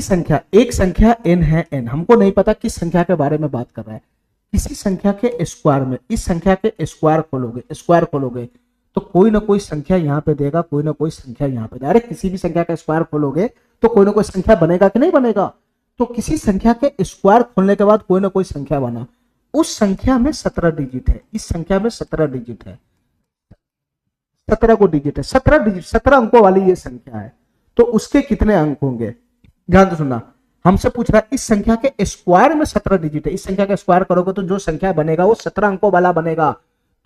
संख्या, एक संख्या n है n, हमको नहीं पता किस संख्या के बारे में बात कर रहा है। किसी संख्या के स्क्वायर में, इस संख्या के स्क्वायर खोलोगे तो कोई ना कोई संख्या यहाँ पे देगा, कोई ना कोई संख्या यहाँ पे देगा। अरे किसी भी संख्या का स्क्वायर खोलोगे तो कोई ना कोई संख्या बनेगा कि नहीं बनेगा। तो किसी संख्या के स्क्वायर खोलने के बाद कोई ना कोई संख्या बना, उस संख्या में 17 डिजिट है, इस संख्या में 17 डिजिट है, 17 को डिजिट है, 17 डिजिट, 17 अंकों वाली ये संख्या है। तो उसके कितने अंक होंगे, ध्यान से सुनना। हमसे पूछ रहा है इस संख्या के स्क्वायर में 17 डिजिट है, इस संख्या का स्क्वायर करोगे तो जो संख्या बनेगा वो 17 अंकों वाला बनेगा।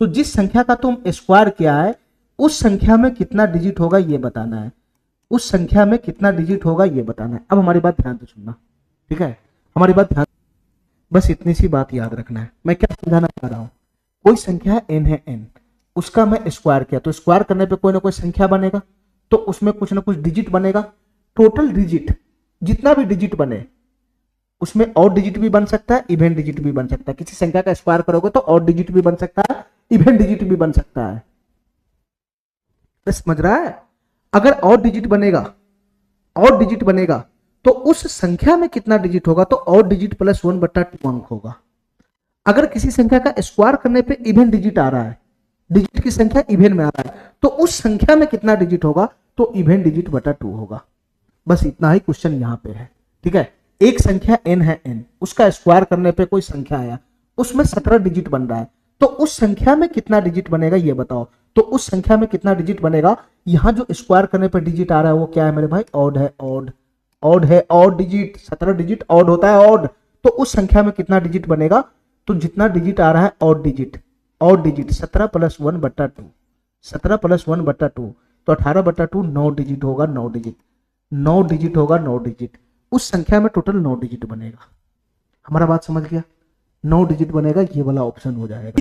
तो जिस संख्या का तुम स्क्वायर किया है उस संख्या में कितना डिजिट होगा ये बताना है, उस संख्या में कितना डिजिट होगा ये बताना है। अब हमारी बात ध्यान से सुनना, ठीक है, हमारी बात ध्यान, बस इतनी सी बात याद रखना है। मैं क्या समझाना चाह रहा हूं, कोई संख्या n है n, उसका मैं स्क्वायर किया तो स्क्वायर करने पे कोई ना कोई संख्या बनेगा, तो उसमें कुछ ना कुछ डिजिट बनेगा। टोटल डिजिट जितना भी डिजिट बने उसमें ऑड डिजिट भी बन सकता है, इवन डिजिट भी बन सकता है। किसी संख्या का स्क्वायर करोगे तो ऑड डिजिट भी बन सकता है, इवन डिजिट भी बन सकता है। समझ रहा है। अगर ऑड डिजिट बनेगा तो उस संख्या में कितना डिजिट होगा, तो ऑड डिजिट प्लस 1/2 अंक होगा। अगर किसी संख्या का स्क्वायर करने पे इवन डिजिट आ रहा है, डिजिट की संख्या इवन में आ रहा है, तो उस संख्या में कितना डिजिट होगा, तो इवन डिजिट बटा 2 होगा। बस इतना ही क्वेश्चन यहां पे है, ठीक है। एक संख्या n है n, उसका स्क्वायर करने पे कोई संख्या आया, उसमें 17 डिजिट बन रहा है, तो उस संख्या में कितना डिजिट बनेगा ये बताओ। तो उस संख्या में कितना डिजिट बनेगा, यहां जो स्क्वायर करने पे डिजिट आ रहा है वो क्या है मेरे भाई, ऑड है, ऑड है, ऑड डिजिट, 17 डिजिट ऑड होता है, ऑड। तो उस संख्या में कितना डिजिट बनेगा, तो जितना डिजिट आ रहा है ऑड डिजिट 17 + 1/2, 17 + 1/2, तो 18/2 9 डिजिट होगा, 9 डिजिट होगा, 9 डिजिट। उस संख्या में टोटल 9 डिजिट बनेगा। हमारा बात समझ गया, 9 डिजिट बनेगा, ये वाला ऑप्शन हो जाएगा।